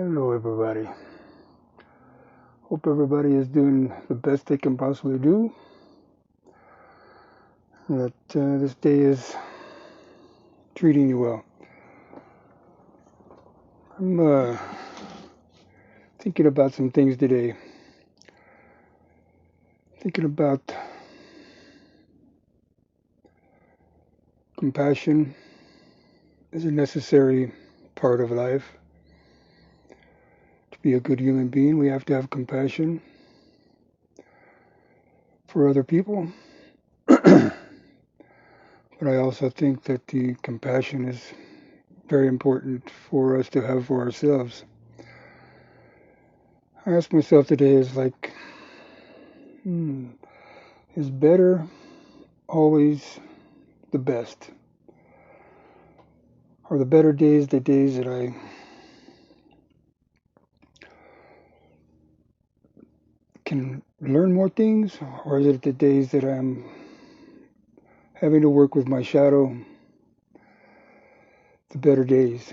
Hello, everybody. Hope everybody is doing the best they can possibly do. And that this day is treating you well. I'm thinking about some things today. Thinking about compassion is a necessary part of life. To be a good human being, we have to have compassion for other people. But I also think that the compassion is very important for us to have for ourselves. I asked myself today hmm, is better always the best? Are the better days the days that I can learn more things, or is it the days that I'm having to work with my shadow, the better days?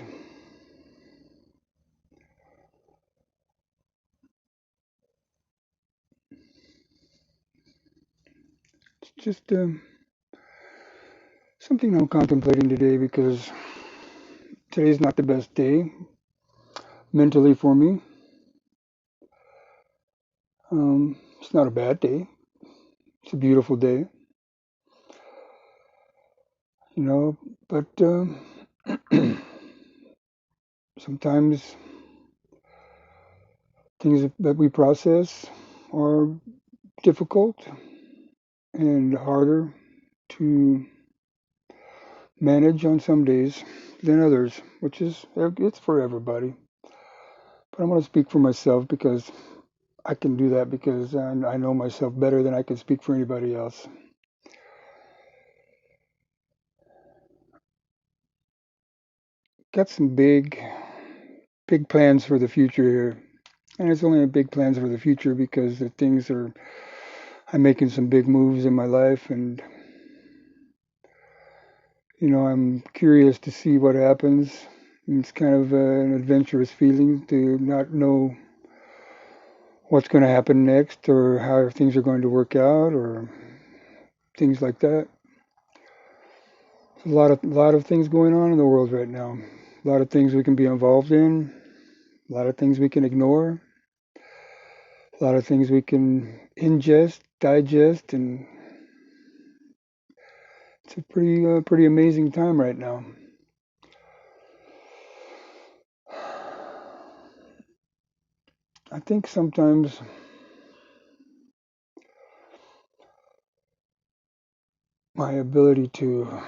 It's just something I'm contemplating today because today's not the best day mentally for me. It's not a bad day. It's a beautiful day, you know, but sometimes things that we process are difficult and harder to manage on some days than others, which is it's for everybody. But I'm going to speak for myself because I can do that because I know myself better than I can speak for anybody else. Got some big plans for the future here, and it's only big plans for the future because the things are I'm making some big moves in my life, and I'm curious to see what happens. It's kind of an adventurous feeling to not know what's going to happen next or how things are going to work out or things like that. There's a lot of things going on in the world right now. A lot of things we can be involved in, a lot of things we can ignore, a lot of things we can ingest, digest, and it's a pretty amazing time right now. I think sometimes my ability to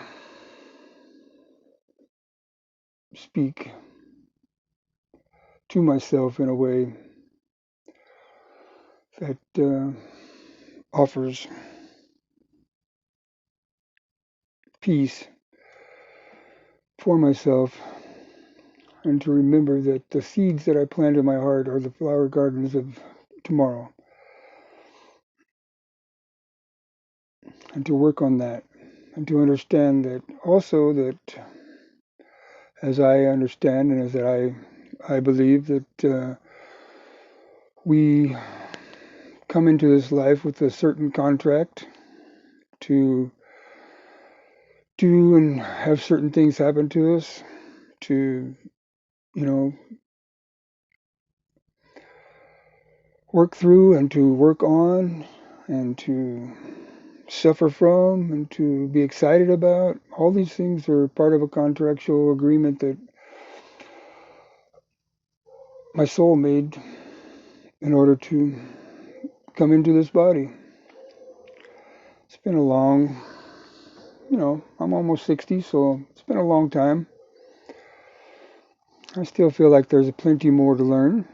speak to myself in a way that offers peace for myself, and to remember that the seeds that I plant in my heart are the flower gardens of tomorrow, and to work on that, and to understand that also that as I understand and as I believe that we come into this life with a certain contract to do and have certain things happen to us, to you know work through and to work on and to suffer from and to be excited about. All these things are part of a contractual agreement that my soul made in order to come into this body. It's been a long, I'm almost 60, so it's been a long time. I still feel like there's plenty more to learn.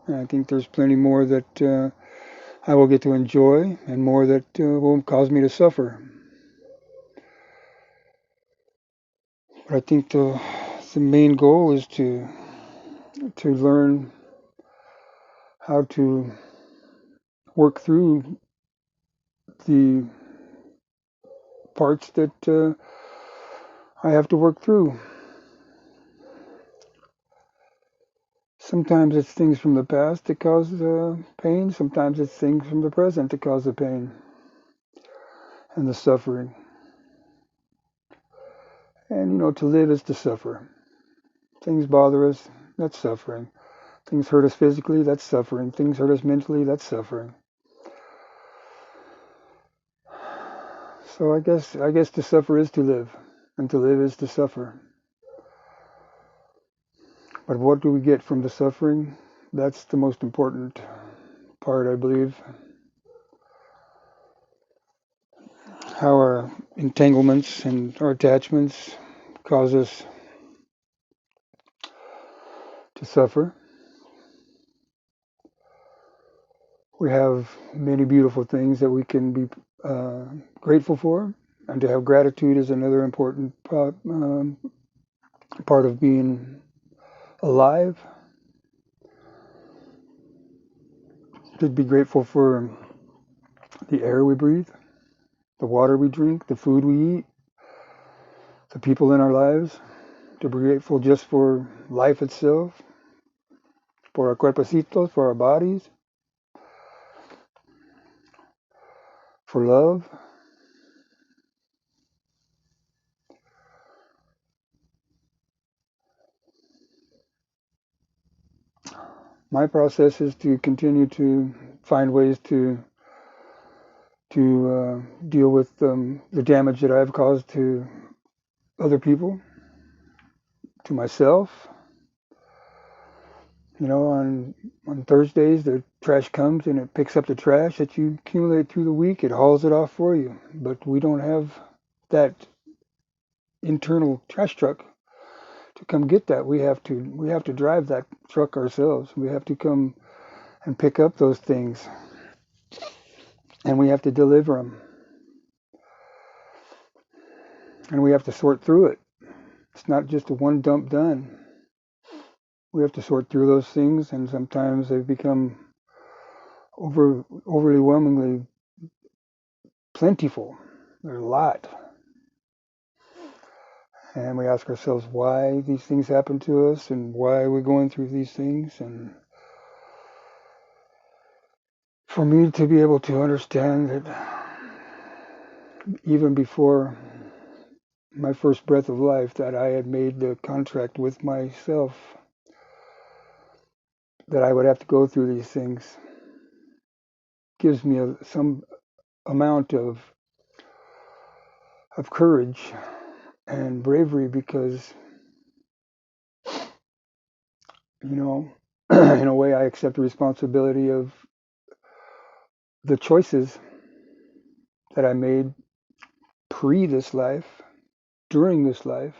And I think there's plenty more that I will get to enjoy and more that won't cause me to suffer. But I think the main goal is to learn how to work through the parts that I have to work through. Sometimes it's things from the past that cause the pain. Sometimes it's things from the present that cause the pain and the suffering. And to live is to suffer. Things bother us, that's suffering. Things hurt us physically, that's suffering. Things hurt us mentally, that's suffering. So I guess to suffer is to live, and to live is to suffer. But what do we get from the suffering? That's the most important part, I believe. How our entanglements and our attachments cause us to suffer. We have many beautiful things that we can be grateful for, and to have gratitude is another important part of being alive. To be grateful for the air we breathe, the water we drink, the food we eat, the people in our lives. To be grateful just for life itself, for our cuerpecitos, for our bodies, for love. My process is to continue to find ways to deal with the damage that I've caused to other people, to myself. On Thursdays, the trash comes and it picks up the trash that you accumulate through the week. It hauls it off for you. But we don't have that internal trash truck to come get that. We have to drive that truck ourselves. We have to come and pick up those things, and we have to deliver them, and we have to sort through it. It's not just a one dump done. We have to sort through those things, and sometimes they've become overwhelmingly plentiful. There's a lot. And we ask ourselves why these things happen to us and why we're going through these things. And for me to be able to understand that even before my first breath of life, that I had made the contract with myself that I would have to go through these things, gives me some amount of courage and bravery, because in a way I accept the responsibility of the choices that I made pre this life, during this life,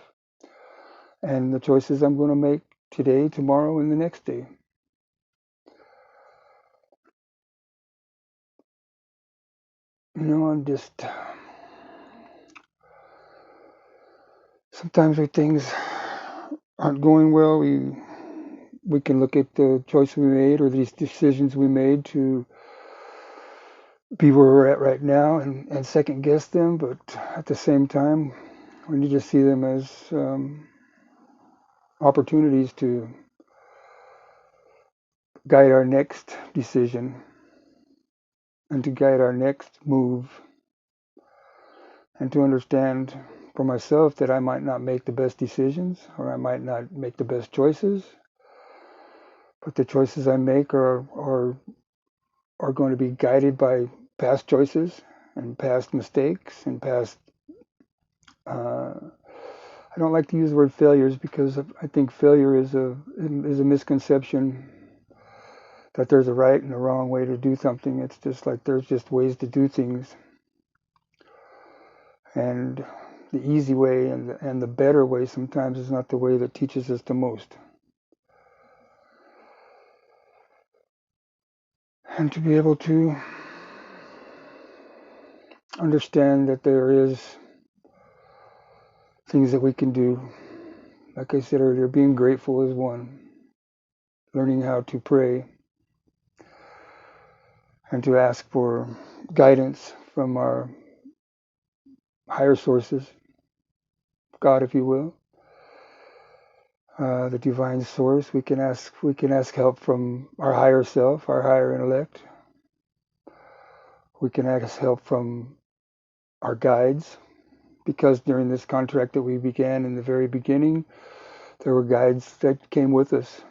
and the choices I'm going to make today, tomorrow, and the next day. I'm just sometimes when things aren't going well, we can look at the choice we made or these decisions we made to be where we're at right now, and second guess them. But at the same time, we need to see them as opportunities to guide our next decision and to guide our next move, and to understand for myself that I might not make the best decisions or I might not make the best choices, but the choices I make are going to be guided by past choices and past mistakes and past. I don't like to use the word failures, because I think failure is a misconception that there's a right and a wrong way to do something. It's just like there's just ways to do things, and the easy way and the better way sometimes is not the way that teaches us the most. And to be able to understand that there is things that we can do. Like I said earlier, being grateful is one. Learning how to pray and to ask for guidance from our higher sources, God, if you will. the divine source. We can ask help from our higher self, our higher intellect. We can ask help from our guides, because during this contract that we began in the very beginning, there were guides that came with us.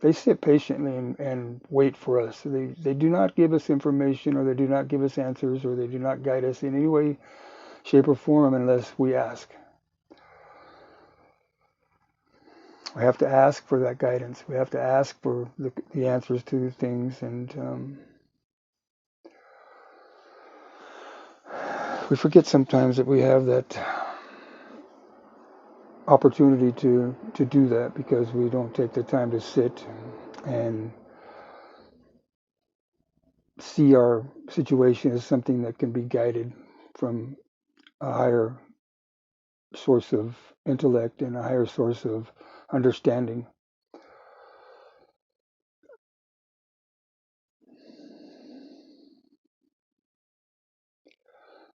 They sit patiently and wait for us. They do not give us information, or they do not give us answers, or they do not guide us in any way, shape, or form unless we ask. We have to ask for that guidance. We have to ask for the answers to things, and we forget sometimes that we have that opportunity to do that, because we don't take the time to sit and see our situation as something that can be guided from a higher source of intellect and a higher source of understanding.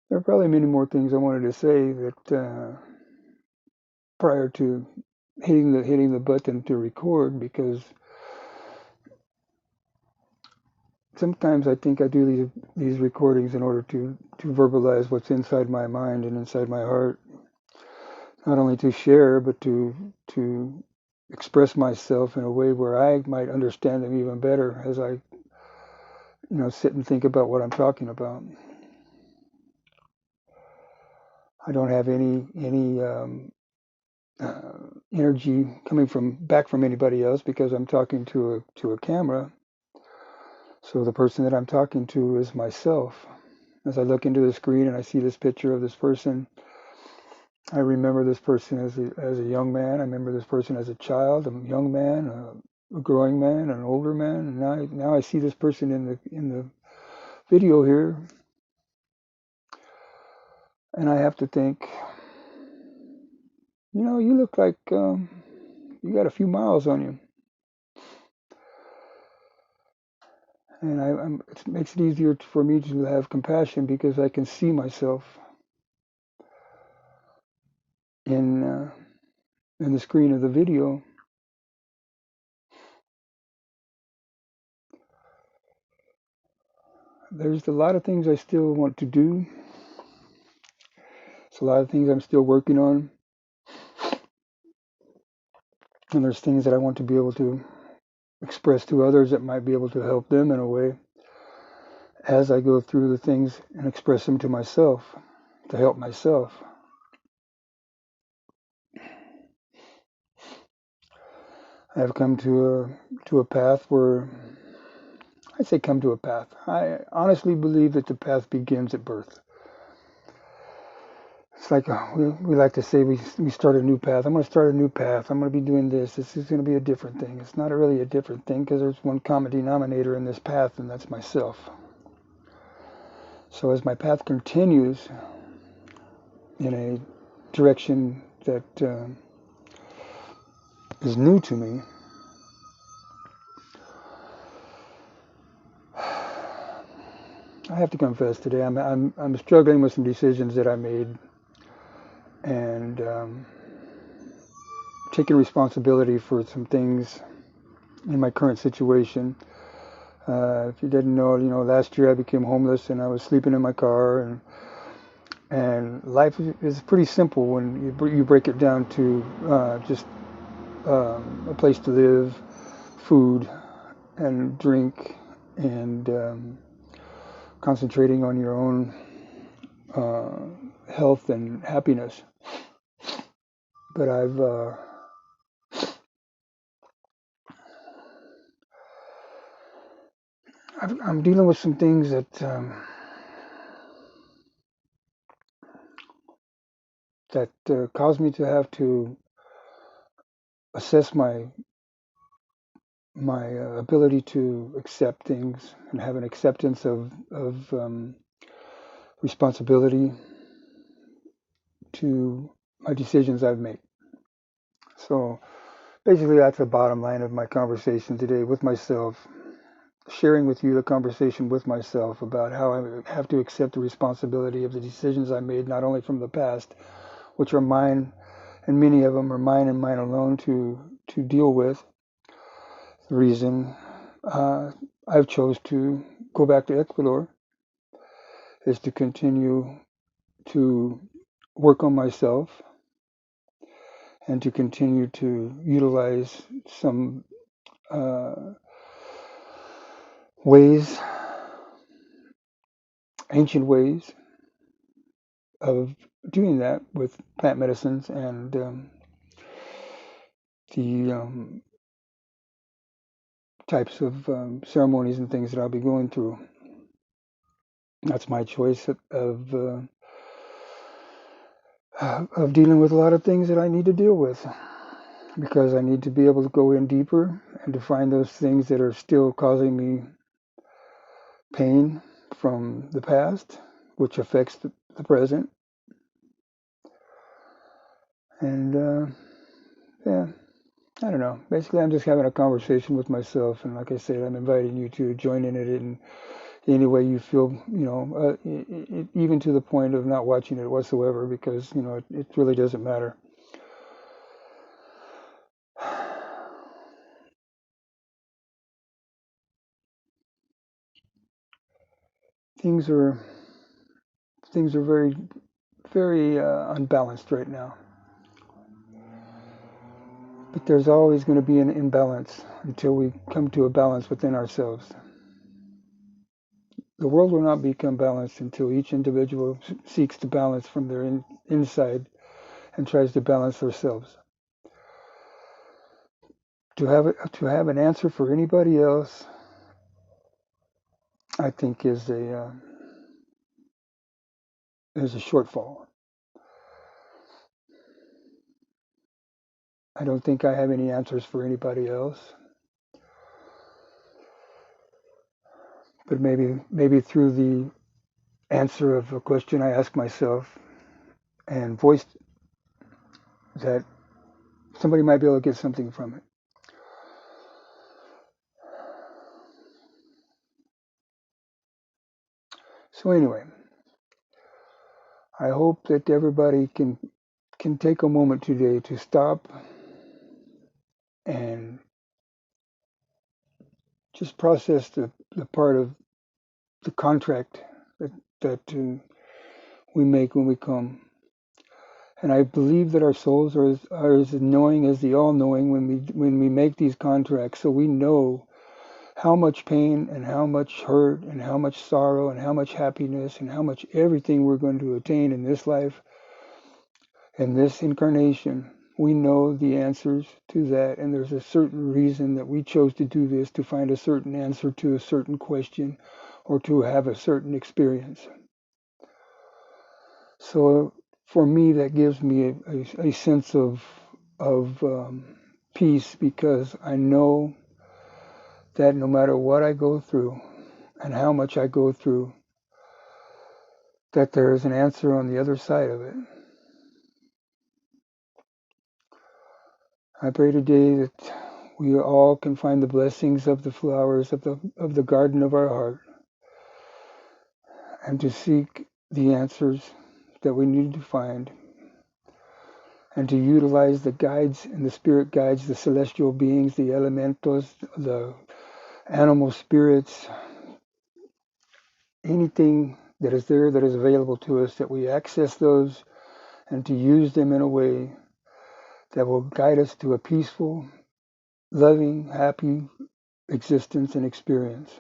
There are probably many more things I wanted to say that prior to hitting the button to record, because sometimes I think I do these recordings in order to verbalize what's inside my mind and inside my heart, not only to share, but to express myself in a way where I might understand them even better as I sit and think about what I'm talking about. I don't have any energy coming from anybody else, because I'm talking to a camera. So the person that I'm talking to is myself. As I look into the screen and I see this picture of this person, I remember this person as a young man. I remember this person as a child, a young man, a growing man, an older man, and now I see this person in the video here, and I have to think, you look like you got a few miles on you, and it makes it easier for me to have compassion, because I can see myself in in the screen of the video. There's a lot of things I still want to do. There's a lot of things I'm still working on, and there's things that I want to be able to express to others that might be able to help them in a way, as I go through the things and express them to myself, to help myself. I have come to a path where I say come to a path. I honestly believe that the path begins at birth. It's like we like to say we start a new path. I'm going to start a new path. I'm going to be doing this. This is going to be a different thing. It's not really a different thing, because there's one common denominator in this path, and that's myself. So as my path continues in a direction that is new to me, I have to confess today, I'm struggling with some decisions that I made, and taking responsibility for some things in my current situation. If you didn't know, last year I became homeless, and I was sleeping in my car, and life is pretty simple when you break it down to just a place to live, food and drink, and concentrating on your own health and happiness. But I'm dealing with some things that cause me to have to assess my ability to accept things and have an acceptance of responsibility to my decisions I've made. So basically, that's the bottom line of my conversation today with myself, sharing with you the conversation with myself about how I have to accept the responsibility of the decisions I made, not only from the past, which are mine and many of them are mine and mine alone to deal with. The reason I've chose to go back to Ecuador is to continue to work on myself and to continue to utilize some uh, ways, ancient ways of doing that with plant medicines and the types of ceremonies and things that I'll be going through. That's my choice of dealing with a lot of things that I need to deal with, because I need to be able to go in deeper and to find those things that are still causing me pain from the past, which affects the present. And yeah, I don't know. Basically, I'm just having a conversation with myself, and like I said, I'm inviting you to join in it in any way you feel, even to the point of not watching it whatsoever, because it really doesn't matter. Things are things are very very unbalanced right now, but there's always going to be an imbalance until we come to a balance within ourselves. The world will not become balanced until each individual seeks to balance from their inside and tries to balance themselves. To have an answer for anybody else, I think is a shortfall. I don't think I have any answers for anybody else, but maybe through the answer of a question I ask myself and voiced, that somebody might be able to get something from it. So anyway, I hope that everybody can take a moment today to stop and just process the part of the contract that we make when we come. And I believe that our souls are as knowing as the all-knowing when we make these contracts, so we know how much pain and how much hurt and how much sorrow and how much happiness and how much everything we're going to attain in this life and this incarnation. We know the answers to that, and there's a certain reason that we chose to do this, to find a certain answer to a certain question or to have a certain experience. So for me, that gives me a sense of peace, because I know that no matter what I go through and how much I go through, that there is an answer on the other side of it. I pray today that we all can find the blessings of the flowers of the garden of our heart, and to seek the answers that we need to find, and to utilize the guides and the spirit guides, the celestial beings, the elementals, the animal spirits, anything that is there that is available to us, that we access those and to use them in a way that will guide us to a peaceful, loving, happy existence and experience.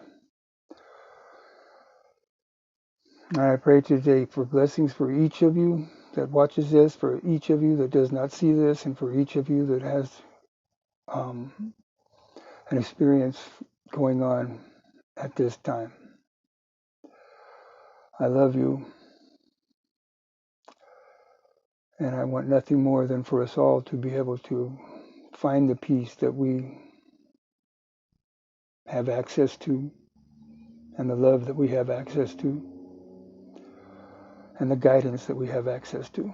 And I pray today for blessings for each of you that watches this, for each of you that does not see this, and for each of you that has um, an experience going on at this time. I love you, and I want nothing more than for us all to be able to find the peace that we have access to, and the love that we have access to, and the guidance that we have access to.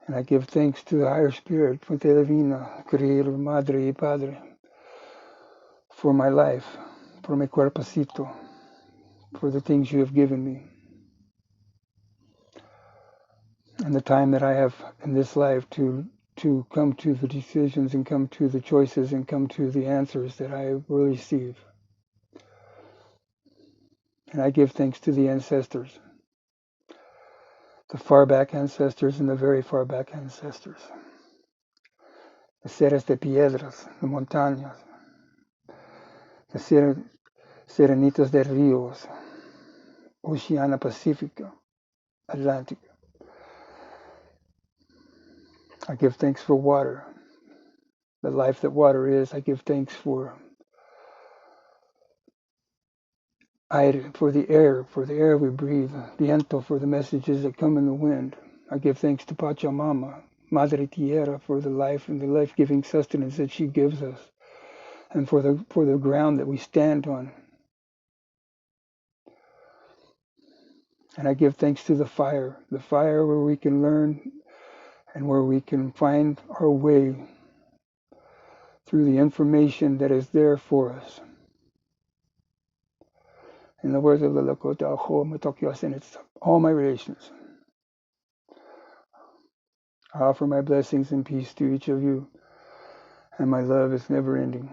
And I give thanks to the higher spirit, Fuente Divina, Creator, Madre y Padre, for my life, for my cuerpecito, for the things you have given me. and the time that I have in this life to come to the decisions and come to the choices and come to the answers that I will receive. And I give thanks to the ancestors, the far back ancestors and the very far back ancestors, the seres de piedras, the montañas, the serenitas de ríos, Oceana Pacifica, Atlantic. I give thanks for water, the life that water is. I give thanks for aire, for the air we breathe, viento, for the messages that come in the wind. I give thanks to Pachamama, Madre Tierra, for the life and the life-giving sustenance that she gives us, and for the ground that we stand on. And I give thanks to the fire where we can learn and where we can find our way through the information that is there for us. In the words of the Lakota Aho Matokios, and it's all my relations. I offer my blessings and peace to each of you, and my love is never ending.